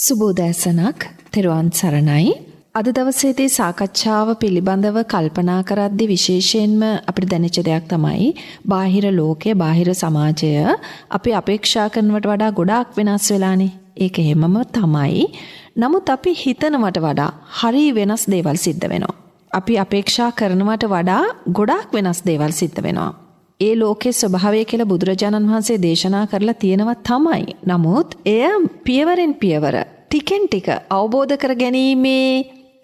සුබෝදෑසනක් තෙරුවන් සරණයි. අද දවසේදී සාකච්ඡාව පිළිබඳව කල්පනා කරද්දී විශේෂයෙන්ම අපිට දැනෙච්ච දෙයක් තමයි බාහිර ලෝකය, බාහිර සමාජය අපි අපේක්ෂා කරනවට වඩා ගොඩාක් වෙනස් වෙලානේ. ඒක හැමම තමයි. නමුත් අපි හිතනවට වඩා හරි වෙනස් දේවල් සිද්ධ වෙනවා. අපි අපේක්ෂා කරනවට වඩා ගොඩාක් වෙනස් දේවල් සිද්ධ වෙනවා. ඒ ලෝකයේ ස්වභාවය කියලා බුදුරජාණන් වහන්සේ දේශනා කරලා තියෙනවා තමයි. නමුත් එය පියවරෙන් පියවර ටිකෙන් ටික අවබෝධ කර ගැනීමේ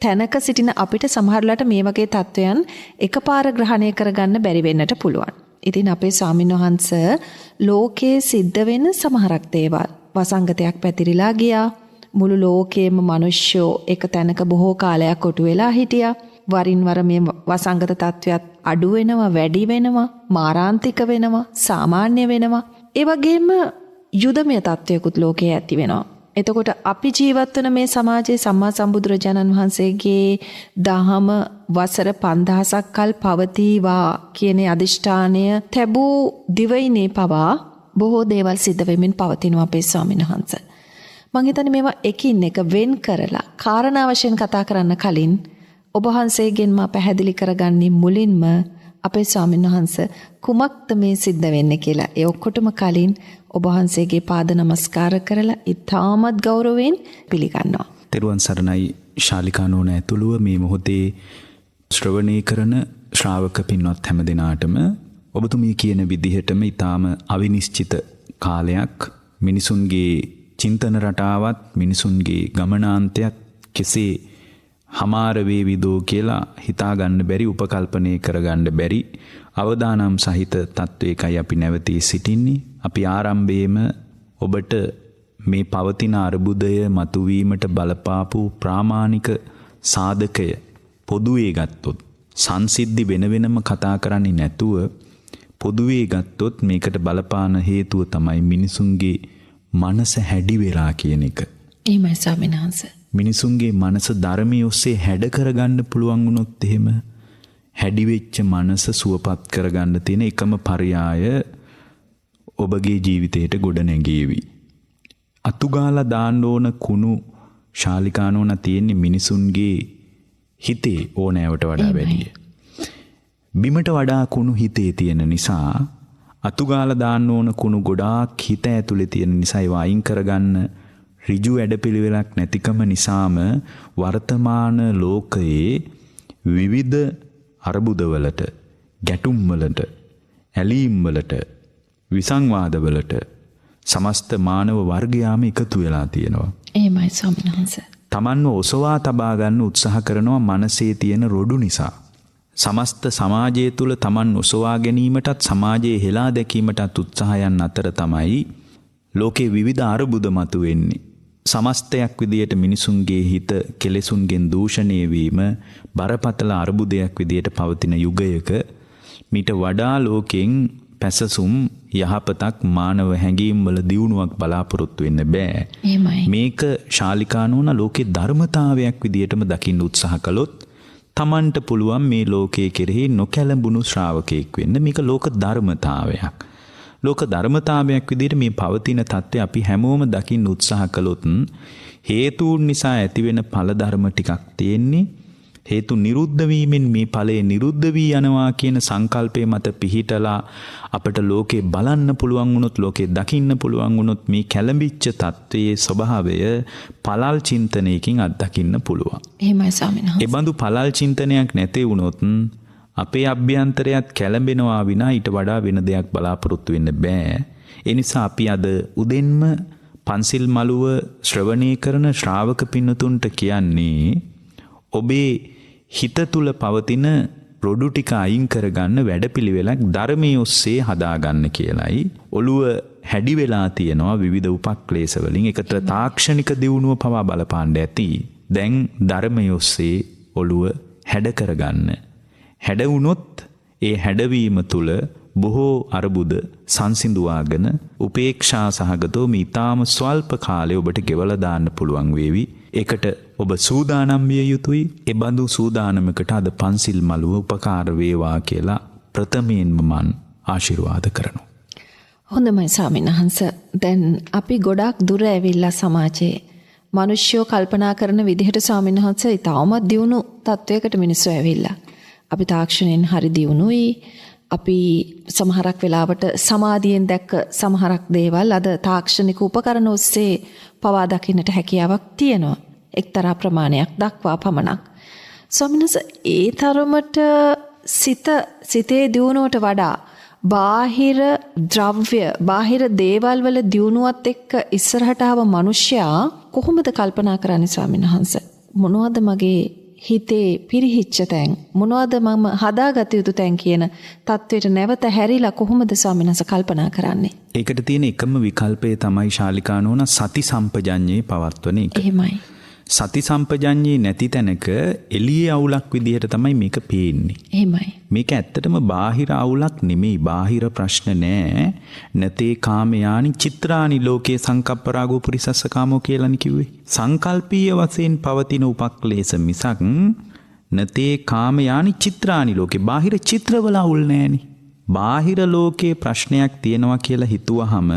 තැනක සිටින අපිට සමහරලාට මේ වගේ තත්වයන් එකපාර ග්‍රහණය කරගන්න බැරි වෙන්නට පුළුවන්. ඉතින් අපේ ස්වාමින්වහන්සේ ලෝකයේ සිද්ධ වෙන සමහරක් දේවල් වසංගතයක් පැතිරිලා ගියා. මුළු ලෝකයේම මිනිස්සු එක තැනක බොහෝ කාලයක් කොටු වෙලා හිටියා. වරින් වර මේ වසංගත තත්වයක් අඩු වෙනවා, වැඩි වෙනවා, මාරාන්තික වෙනවා, සාමාන්‍ය වෙනවා. ඒ වගේම යුදමය තත්වයකුත් ලෝකයේ ඇති වෙනවා. එතකොට අපි ජීවත් වෙන මේ සමාජයේ සම්මා සම්බුදුරජාණන් වහන්සේගේ දහම වසර 5000ක් කල් පවතිවා කියන අදිෂ්ඨානය තැබූ දිවයිනේ පවා බොහෝ දේවල් සිද්ධ වෙමින් පවතිනවා අපේ ස්වාමීන් වහන්සේ. මම හිතන්නේ මේවා එකින් එක වෙන් කරලා කාරණා වශයෙන් කතා කරන්න කලින් ඔබ වහන්සේගෙන් මා පැහැදිලි කරගන්නේ මුලින්ම අපේ ස්වාමීන් වහන්සේ කුමක්ද මේ සිද්ධ වෙන්නේ කියලා. ඒ ඔක්කොටම කලින් ඔබ වහන්සේගේ පාද නමස්කාර කරලා ඉතාමත් ගෞරවයෙන් පිළිගන්නවා. තෙරුවන් සරණයි ශාලිකානෝන ඇතුළුව මේ මොහොතේ ශ්‍රවණය කරන ශ්‍රාවක පින්වත් හැම දෙනාටම ඔබතුමී කියන විදිහටම ඊටාම අවිනිශ්චිත කාලයක් මිනිසුන්ගේ චින්තන රටාවත් මිනිසුන්ගේ ගමනාන්තයත් කෙසේ හමාර වේවිදෝ කියලා හිතාගන්න බැරි, උපකල්පනය කරගන්න බැරි අවදානම් සහිත තත්වයකයි අපි නැවතී සිටින්නේ. අපි ආරම්භයේම ඔබට මේ පවතින අර්බුදය මතුවීමට බලපාපු ප්‍රාමාණික සාධකය පොදුවේ ගත්තොත්, සංසිද්ධි වෙන වෙනම කතා කරන්නේ නැතුව පොදුවේ ගත්තොත් මේකට බලපාන හේතුව තමයි මිනිසුන්ගේ මනස හැඩි වෙලා කියන එක. එහෙමයි ස්වාමීන් වහන්සේ. මිනිසුන්ගේ මනස ධර්මයේ ඔස්සේ හැඩ කරගන්න පුළුවන් වුණොත් එහෙම හැඩි වෙච්ච මනස සුවපත් කරගන්න තියෙන එකම පරයාය ඔබගේ ජීවිතයට ගොඩ නැගීවි. අතුගාලා දාන්න ඕන කුණු ශාලිකානෝන තියෙන්නේ මිනිසුන්ගේ හිතේ ඕනෑවට වඩා වැඩිය. බිමට වඩා කුණු හිතේ තියෙන නිසා අතුගාලා දාන්න ඕන කුණු ගොඩාක් හිත ඇතුලේ තියෙන නිසා ඒවා අයින් කරගන්න ඍජු වැඩපිළිවෙලක් නැතිකම නිසාම වර්තමාන ලෝකයේ විවිධ අර්බුදවලට, ගැටුම්වලට, ඇලීම්වලට, විසංවාදවලට සමස්ත මානව වර්ගයාම එකතු වෙලා තියෙනවා. එහෙමයි ස්වාමීන් වහන්සේ. තමන්ව ඔසවා තබා ගන්න උත්සාහ කරනවා මනසේ තියෙන රොඩු නිසා. සමස්ත සමාජය තුළ තමන් ඔසවා ගැනීමටත් සමාජයේ හෙලා දැකීමටත් උත්සාහයන් අතර තමයි ලෝකේ විවිධ අර්බුද මතුවෙන්නේ. සමස්තයක් විදියට මිනිසුන්ගේ හිත කෙලෙසුන්ගෙන් දූෂණය වීම බරපතල අර්බුදයක් විදියට පවතින යුගයක මීට වඩා ලෝකෙන් පැසසුම් යහපතක් මානව හැඟීම් වල දියුණුවක් බලාපොරොත්තු වෙන්න බෑ. මේක ශාලිකානෝන ලෝකේ ධර්මතාවයක් විදියටම දකින්න උත්සාහ කළොත් තමන්ට පුළුවන් මේ ලෝකයේ කෙරෙහි නොකැළඹුණු ශ්‍රාවකයෙක් වෙන්න. මේක ලෝක ධර්මතාවයක්. ලෝක ධර්මතාවයක් විදිහට මේ පවතින தත්ත්වය අපි හැමෝම දකින්න උත්සාහ කළොත් හේතුන් නිසා ඇතිවෙන ඵල ධර්ම ටිකක් තියෙන්නේ. හේතු නිරුද්ධ වීමෙන් මේ ඵලය නිරුද්ධ වී යනවා කියන සංකල්පය මත පිහිටලා අපට ලෝකේ බලන්න පුළුවන් වුණොත්, ලෝකේ දකින්න පුළුවන් වුණොත් මේ කැළඹිච්ච தත්ත්වයේ ස්වභාවය පළල් චින්තනයකින් අත්දකින්න පුළුවන්. එහෙමයි ස්වාමීන් වහන්සේ. ඒ බඳු පළල් චින්තනයක් නැතේ වුණොත් අපේ අභ්‍යන්තරයත් කැළඹෙනවා විනා ඊට වඩා වෙන දෙයක් බලාපොරොත්තු වෙන්න බෑ. ඒ නිසා අපි අද උදෙන්ම පන්සිල් මළුව ශ්‍රවණය කරන ශ්‍රාවක පින්නතුන්ට කියන්නේ ඔබේ හිත තුල පවතින රොඩු ටික අයින් කරගන්න වැඩපිළිවෙලක් ධර්මයේ ඔස්සේ හදාගන්න කියලයි. ඔළුව හැඩි වෙලා තියෙනවා විවිධ උපක්ලේශ වලින්. ඒකට තාක්ෂණික දියුණුව පවා බලපාන්න ඇති. දැන් ධර්මයේ ඔස්සේ ඔළුව හැඩ කරගන්න. හැඩ වුණොත් ඒ හැඩවීම තුළ බොහෝ අර්බුද සංසිඳුවාගෙන උපේක්ෂා සහගතව මේ ඊටාම ස්වල්ප කාලේ ඔබට ගෙවලා දාන්න පුළුවන් වේවි. ඒකට ඔබ සූදානම් විය යුතුයි. ඒ බඳු සූදානමකට අද පන්සිල් මළුව උපකාර වේවා කියලා ප්‍රථමයෙන්ම මන් ආශිර්වාද කරනවා. හොඳයි ස්වාමීන් වහන්සේ. දැන් අපි ගොඩාක් දුර ඇවිල්ලා සමාජයේ මිනිස්සුયો කල්පනා කරන විදිහට ස්වාමීන් වහන්සේ ඊටමත් දියුණු තත්වයකට මිනිස්සු ඇවිල්ලා. අපි තාක්ෂණයෙන් හරි දියුණුයි. අපි සමහරක් වෙලාවට සමාධියෙන් දැක්ක සමහරක් දේවල් අද තාක්ෂණික උපකරණ ඔස්සේ පවා දකින්නට හැකියාවක් තියෙනවා. එක්තරා ප්‍රමාණයක් දක්වා පමණක්. ස්වාමීන් වහන්සේ ඒ තරමට සිතේ දියුණුවට වඩා බාහිර ද්‍රව්‍ය බාහිර දේවල් වල දියුණුවත් එක්ක ඉස්සරහට ආව මිනිසයා කොහොමද කල්පනා කරන්නේ ස්වාමීන් වහන්සේ? මොනවද මගේ හිතේ පිරිහිච්ච තැන්? මොනවද මම හදාගත යුතු තැන් කියන தത്വෙට නැවත හැරිලා කොහොමද ස්වාමීන් වහන්සේ කල්පනා කරන්නේ? ඒකට තියෙන එකම විකල්පය තමයි ශාලිකානෝන සති සම්පජඤ්ඤේ පවත්වන එක. එහෙමයි. සති සම්පජඤ්ඤේ නැති තැනක එළියේ අවුලක් විදිහට තමයි මේක පේන්නේ. එහෙමයි. මේක ඇත්තටම බාහිර අවුලක් නෙමෙයි. බාහිර ප්‍රශ්න නෑ. නතේ කාමයානි චිත්‍රානි ලෝකේ සංකප්පරාගෝ පුරිසස්ස කාමෝ කියලානේ කිව්වේ. සංකල්පීය වශයෙන් පවතින උපක්ලේශ මිසක් නතේ කාමයානි චිත්‍රානි ලෝකේ බාහිර චිත්‍රවල අවුල් නෑනේ. බාහිර ලෝකේ ප්‍රශ්නයක් තියෙනවා කියලා හිතුවහම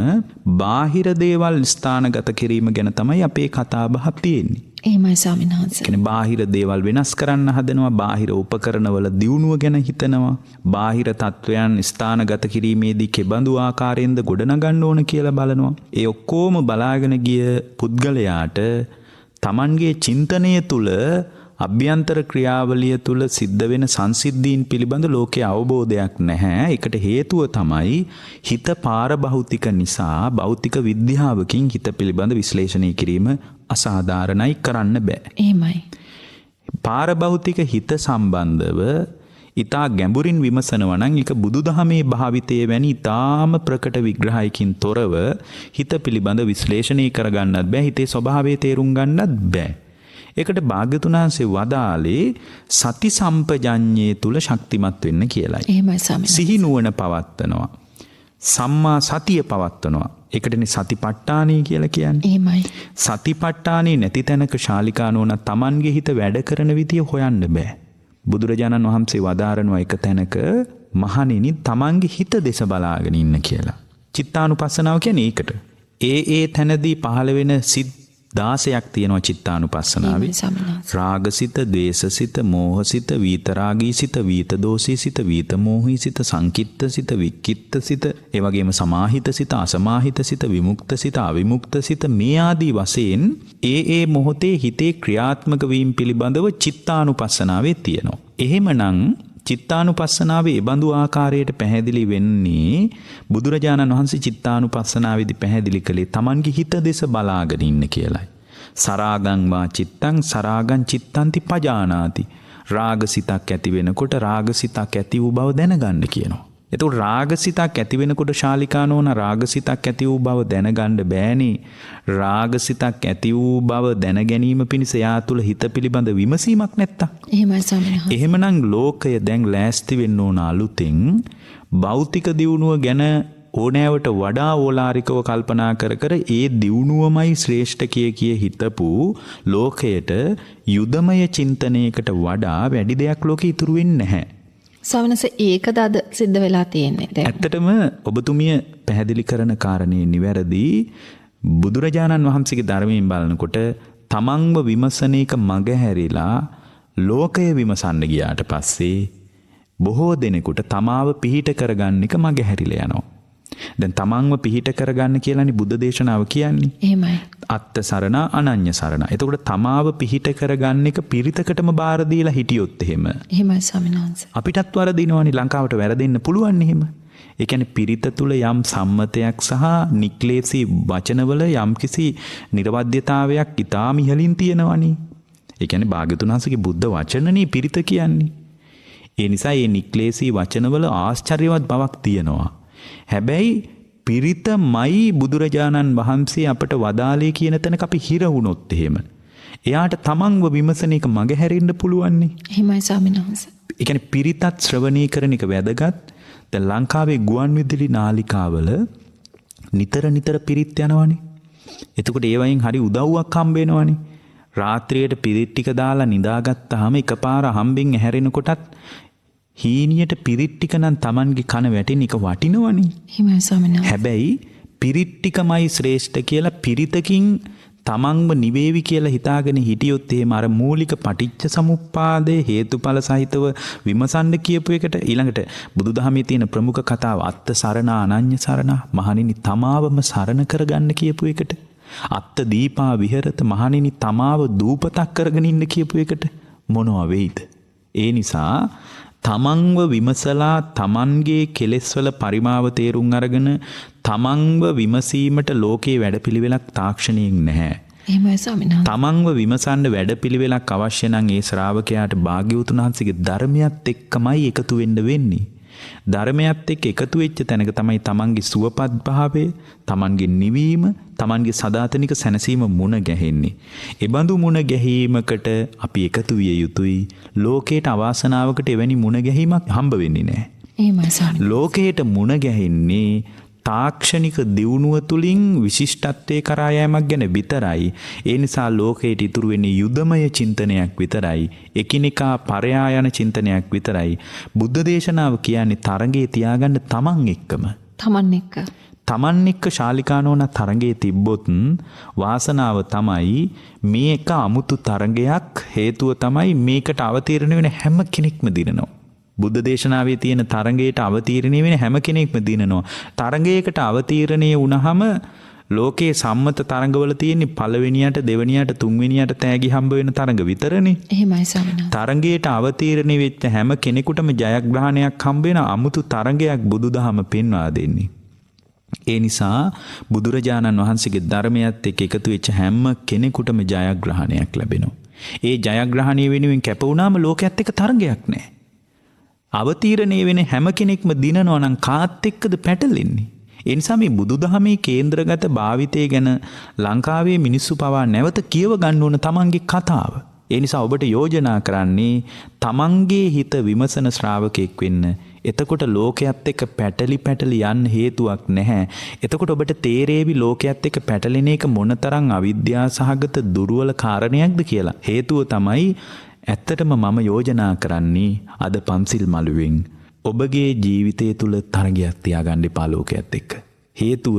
බාහිර දේවල් ස්ථානගත කිරීම ගැන තමයි අපේ කතා බහ තියෙන්නේ. එහෙමයි ස්වාමීන් වහන්සේ. කියන්නේ බාහිර දේවල් වෙනස් කරන්න හදනවා, බාහිර උපකරණවල දියුණුව ගැන හිතනවා, බාහිර තත්වයන් ස්ථානගත කිරීමේදී කෙබඳු ආකාරයෙන්ද ගොඩනගන්න ඕන කියලා බලනවා. ඒ ඔක්කොම බලාගෙන ගිය පුද්ගලයාට Tamanගේ චින්තනය තුල අභ්‍යන්තර ක්‍රියාවලිය තුල සිද්ධ වෙන සංසිද්ධීන් පිළිබඳ ලෝකයේ අවබෝධයක් නැහැ. ඒකට හේතුව තමයි හිත පාරභෞතික නිසා භෞතික විද්‍යාවකින් හිත පිළිබඳ විශ්ලේෂණය කිරීම අසාධාරණයි, කරන්න බෑ. එහෙමයි. පාරභෞතික හිත සම්බන්ධව ඊටා ගැඹුරින් විමසනවා නම් ඒක බුදුදහමේ භාවිතයේ වැනි ඊටාම ප්‍රකට විග්‍රහයකින් තොරව හිත පිළිබඳ විශ්ලේෂණය කරගන්නත් බෑ. හිතේ ස්වභාවය තේරුම් ගන්නත් බෑ. ඒකට භාග්‍යතුන් වහන්සේ වදාළේ සති සම්පජඤ්ඤේ තුල ශක්තිමත් වෙන්න කියලායි. එහෙමයි ස්වාමීන් වහන්සේ. සිහි නුවණ පවත්වනවා. සම්මා සතිය පවත්වනවා. ඒකටනේ සතිපට්ඨානයි කියලා කියන්නේ. එහෙමයි. සතිපට්ඨානේ නැති තැනක ශාලිකානෝන Tamanගේ හිත වැඩ කරන විදිය හොයන්න බෑ. බුදුරජාණන් වහන්සේ වදාරනවා එක තැනක මහණෙනි Tamanගේ හිත දෙස බලාගෙන ඉන්න කියලා. චිත්තානුපස්සනාව කියන්නේ ඒකට. ඒ තැනදී පහළ වෙන සිත් 16ක් තියෙනවා චිත්තානුපස්සනාවේ. රාගසිත, ද්වේෂසිත, මෝහසිත, විතරාගීසිත, විතදෝසීසිත, විතමෝහීසිත, සංකිට්ඨසිත, වික්කිට්ඨසිත, ඒ වගේම සමාහිතසිත, අසමාහිතසිත, විමුක්තසිත, අවිමුක්තසිත මේ ආදී වශයෙන් ඒ මොහොතේ හිතේ ක්‍රියාත්මක වීම පිළිබඳව චිත්තානුපස්සනාවේ තියෙනවා. එහෙමනම් චිත්තානුපස්සනාවේ ඒ බඳු ආකාරයට පැහැදිලි වෙන්නේ බුදුරජාණන් වහන්සේ චිත්තානුපස්සනාවේදී පැහැදිලි කළේ Tamanගේ හිත දෙස බලාගෙන ඉන්න කියලයි. සරාගං වා චිත්තං සරාගං චිත්තන්ති පජානාති. රාගසිතක් ඇති වෙනකොට රාගසිතක් ඇති වූ බව දැනගන්න කියනවා. එතකොට රාගසිතක් ඇති වෙනකොට ශාලිකානෝන රාගසිතක් ඇති වූ බව දැනගන්න බෑනේ. රාගසිතක් ඇති වූ බව දැන ගැනීම පිණිස යා තුල හිත පිළිබඳ විමසීමක් නැත්තම්. එහෙමයි ස්වාමීන් වහන්සේ. එහෙමනම් ලෝකය දැන් ලෑස්ති වෙන්න ඕන අලුතෙන් භෞතික දියුණුව ගැන ඕනෑවට වඩා ඕලාරිකව කල්පනා කර කර ඒ දියුණුවමයි ශ්‍රේෂ්ඨ කිය හිතපු ලෝකයට යුදමය චින්තනයකට වඩා වැඩි දෙයක් ලෝකෙ ඉතුරු වෙන්නේ නැහැ. ස්වාමීන් වහන්සේ ඒකද අද සිද්ධ වෙලා තියෙන්නේ දැන්. ඇත්තටම ඔබතුමිය පැහැදිලි කරන කාරණේ නිවැරදි. බුදුරජාණන් වහන්සේගේ ධර්මයෙන් බලනකොට තමන්ව විමසන එක මගහැරිලා ලෝකය විමසන්න ගියාට පස්සේ බොහෝ දෙනෙකුට තමාව පිහිට කරගන්න එක මගහැරිලා යනවා. දැන් තමන්ව පිහිට කරගන්න කියලානේ බුද්ධ දේශනාව කියන්නේ. එහෙමයි. අත්ත සරණ අනඤ්‍ය සරණ. එතකොට තමාව පිහිට කරගන්න එක පිරිතකටම බාර දීලා හිටියොත් එහෙම. එහෙමයි ස්වාමීන් වහන්සේ. අපිටත් වරදිනවනේ, ලංකාවට වැරදෙන්න පුළුවන් එහෙම. ඒ කියන්නේ පිරිත තුල යම් සම්මතයක් සහ නික්ලේශී වචනවල යම්කිසි නිර්වද්‍යතාවයක් ඊටාම ඉහළින් තියෙනවනේ. ඒ කියන්නේ භාග්‍යතුන් වහන්සේගේ බුද්ධ වචනනේ පිරිත කියන්නේ. ඒ නිසා මේ නික්ලේශී වචනවල ආශ්චර්යවත් බවක් තියෙනවා. හැබැයි පිරිතමයි බුදුරජාණන් වහන්සේ අපට වදාළේ කියන තැනක අපි හිර වුණොත් එහෙම එයාට තමන්ව විමසන එක මගහැරෙන්න පුළුවන්නේ. එහෙමයි ස්වාමීන් වහන්සේ. ඒ කියන්නේ පිරිතත් ශ්‍රවණය කරන එක වැදගත්. දැන් ලංකාවේ ගුවන් විදුලි නාලිකාවල නිතර පිරිත් යනවනේ. එතකොට ඒ වයින් හරි උදව්වක් හම්බ වෙනවනේ. රාත්‍රියට පිරිත් ටික දාලා නිදාගත්තාම එකපාර හම්බෙන් ඇහැරෙනකොටත් හීනියට පිරිත් ටික නම් Tamanගේ කන වැටෙන එක වටිනවනේ. එහෙමයි ස්වාමීන් වහන්සේ. හැබැයි පිරිත් ටිකමයි ශ්‍රේෂ්ඨ කියලා පිරිතකින් තමන්ව නිවේවි කියලා හිතාගෙන හිටියොත් එහෙම අර මූලික පටිච්ච සමුප්පාදේ හේතුඵල සහිතව විමසන්න කියපු එකට ඊළඟට බුදුදහමේ තියෙන ප්‍රමුඛ කතාව අත්ත සරණ අනඤ්‍ය සරණ මහණෙනි තමාවම සරණ කරගන්න කියපු එකට අත්ත දීපා විහෙරත මහණෙනි තමාව දූපතක් කරගෙන ඉන්න කියපු එකට මොනවා වෙයිද? ඒ නිසා තමන්ව විමසලා තමන්ගේ කෙලෙස්වල පරිමාව තේරුම් අරගෙන තමන්ව විමසීමට ලෝකේ වැඩපිළිවෙලක් තාක්ෂණයෙන් නැහැ. එහෙමයි ස්වාමීන් වහන්සේ. තමන්ව විමසන්න වැඩපිළිවෙලක් අවශ්‍ය නම් ඒ ශ්‍රාවකයාට භාග්‍යවතුන් වහන්සේගේ ධර්මයත් එක්කමයි එකතු වෙන්න වෙන්නේ. ධර්මයත් එක්ක එකතු වෙච්ච තැනක තමයි තමන්ගේ සුවපත් භාවය, තමන්ගේ නිවීම, තමන්ගේ සදාතනික සැනසීම මුණ ගැහෙන්නේ. ඒ බඳු මුණ ගැහිමකට අපි එකතු විය යුතුයි. ලෝකයට අවාසනාවකට එවැනි මුණ ගැහිමක් හම්බ වෙන්නේ නැහැ. එහෙමයි ස්වාමීන්. ලෝකයට මුණ ගැහෙන්නේ තාක්ෂණික දියුණුව තුලින් විශිෂ්ටත්වයේ කරා යෑමක් ගැන විතරයි. ඒ නිසා ලෝකයට ඉතුරු වෙන්නේ යුදමය චින්තනයක් විතරයි. එකිනෙකා පරයා යන චින්තනයක් විතරයි. බුද්ධ දේශනාව කියන්නේ තරඟේ තියාගන්න තමන් එක්කම. තමන් එක්ක ශාලිකානෝන තරඟේ තිබ්බොත් වාසනාව තමයි මේ එක අමුතු තරඟයක්. හේතුව තමයි මේකට අවතීර්ණ වෙන හැම කෙනෙක්ම දිනනවා. බුද්ධ දේශනාවේ තියෙන තරඟයට අවතීර්ණය වෙන හැම කෙනෙක්ම දිනනවා. තරඟයකට අවතීර්ණය වුණාම ලෝකයේ සම්මත තරඟවල තියෙන්නේ පළවෙනියට, දෙවෙනියට, තුන්වෙනියට තෑගි හම්බ වෙන තරඟ විතරනේ. එහෙමයි ස්වාමීන්. තරඟයට අවතීර්ණය වෙච්ච හැම කෙනෙකුටම ජයග්‍රහණයක් හම්බ වෙන අමුතු තරඟයක් බුදුදහම පෙන්වා දෙන්නේ. ඒ නිසා බුදුරජාණන් වහන්සේගේ ධර්මයත් එක්ක එකතු වෙච්ච හැම කෙනෙකුටම ජයග්‍රහණයක් ලැබෙනවා. ඒ ජයග්‍රහණය වෙනුවෙන් කැප වුණාම ලෝකයේත් එක්ක තරඟයක් නැහැ. අවතීර්ණය වෙන හැම කෙනෙක්ම දිනනවා නම් කාත් එක්කද පැටලෙන්නේ? ඒ නිසා මේ බුදුදහමේ කේන්ද්‍රගත භාවිතය ගැන ලංකාවේ මිනිස්සු පවා නැවත කියව ගන්න ඕන තමන්ගේ කතාව. ඒ නිසා ඔබට යෝජනා කරන්නේ තමන්ගේ හිත විමසන ශ්‍රාවකෙක් වෙන්න. එතකොට ලෝකයේත් එක්ක පැටලි යන්න හේතුවක් නැහැ. එතකොට ඔබට තේරෙවි ලෝකයේත් එක්ක පැටලෙන එක මොනතරම් අවිද්‍යාව සහගත දුර්වල කාරණයක්ද කියලා. හේතුව තමයි ඇත්තටම මම යෝජනා කරන්නේ අද පන්සිල් මළුවෙන් ඔබගේ ජීවිතය තුළ තරගයක් තියාගන්න එපා ලෝකයේත් එක්ක. හේතුව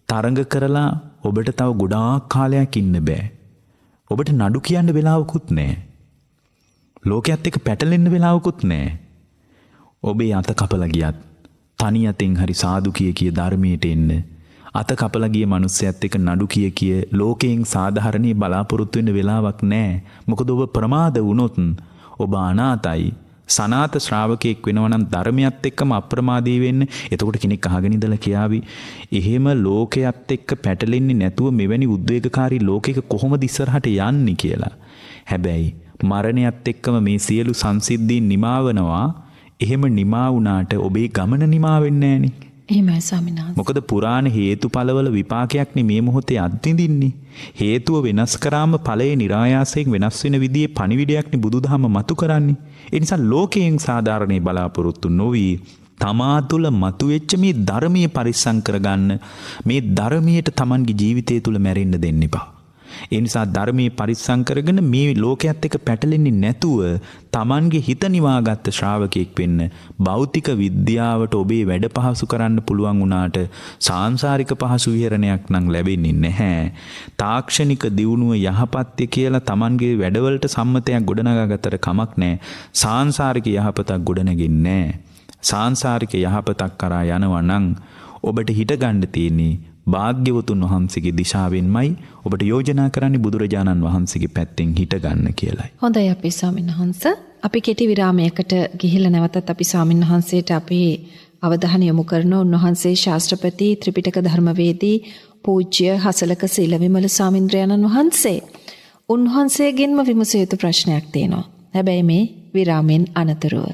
තරඟ කරලා ඔබට තව ගොඩාක් කාලයක් ඉන්න බෑ. ඔබට නඩු කියන්න වෙලාවකුත් නැහැ. ලෝකයේත් එක්ක පැටලෙන්න වෙලාවකුත් නැහැ. ඔබේ අත කපලා ගියත් තනි අතෙන් හරි සාදු කිය ධර්මයට එන්න. අත කපලා ගිය මිනිස්සයත් එක්ක නඩු කිය ලෝකයෙන් සාධාරණේ බලාපොරොත්තු වෙන්න වෙලාවක් නැහැ. මොකද ඔබ ප්‍රමාද වුණොත් ඔබ අනාතයි. සනාත ශ්‍රාවකෙක් වෙනවා නම් ධර්මයත් එක්කම අප්‍රමාදී වෙන්න. එතකොට කෙනෙක් අහගෙන ඉඳලා කියාවි එහෙම ලෝකයේත් එක්ක පැටලෙන්නේ නැතුව මෙවැනි උද්වේගකාරී ලෝකයක කොහොමද ඉස්සරහට යන්නේ කියලා. හැබැයි මරණයත් එක්කම මේ සියලු සංසිද්ධීන් නිමාවනවා. එහෙම නිමා වුණාට ඔබේ ගමන නිමා වෙන්නේ නැහනේ. එහෙමයි ස්වාමීන් වහන්සේ. මොකද පුරාණ හේතුඵලවල විපාකයක්නේ මේ මොහොතේ අත්විඳින්නේ. හේතුව වෙනස් කරාම ඵලයේ નિરાයාසයෙන් වෙනස් වෙන විදිහේ පණිවිඩයක්නේ බුදුදහම මතු කරන්නේ. ඒ නිසා ලෝකයෙන් සාධාරණේ බලාපොරොත්තු නොවි තමා තුළ මතුවෙච්ච මේ ධර්මයේ පරිස්සම් කරගන්න. මේ ධර්මයට Tamanගේ ජීවිතය තුළ මැරෙන්න දෙන්න එපා. ඒ නිසා ධර්මයේ පරිස්සම් කරගෙන මේ ලෝකයේත් එක්ක පැටලෙන්නේ නැතුව Tamanගේ හිත නිවාගත්ත ශ්‍රාවකෙක් වෙන්න. භෞතික විද්‍යාවට ඔබේ වැඩ පහසු කරන්න පුළුවන් වුණාට සාංශාරික පහසු විහරණයක් නම් ලැබෙන්නේ නැහැ. තාක්ෂණික දියුණුව යහපත්ය කියලා Tamanගේ වැඩවලට සම්මතයක් ගොඩනගාගත්තට කමක් නැහැ. සාංශාරික යහපතක් ගොඩනගෙන්නේ නැහැ. සාංශාරික යහපතක් කරා යනවා නම් ඔබට හිත ගන්න තියෙන්නේ භාග්‍යවතුන් වහන්සේගේ දිශාවෙන්මයි. ඔබට යෝජනා කරන්නේ බුදුරජාණන් වහන්සේගේ පැත්තෙන් හිට ගන්න කියලයි. හොඳයි අපේ ස්වාමීන් වහන්සේ. අපි කෙටි විරාමයකට ගිහිල්ලා නැවතත් අපි ස්වාමීන් වහන්සේට අපේ අවධානය යොමු කරන උන්වහන්සේ ශාස්ත්‍රපති ත්‍රිපිටක ධර්මවේදී පූජ්‍ය හසලක සීලවිමල ස්වාමින්ද්‍රයන්න් වහන්සේ. උන්වහන්සේගෙන්ම විමසිය යුතු ප්‍රශ්නයක් තියෙනවා. හැබැයි මේ විරාමෙන් අනතුරුව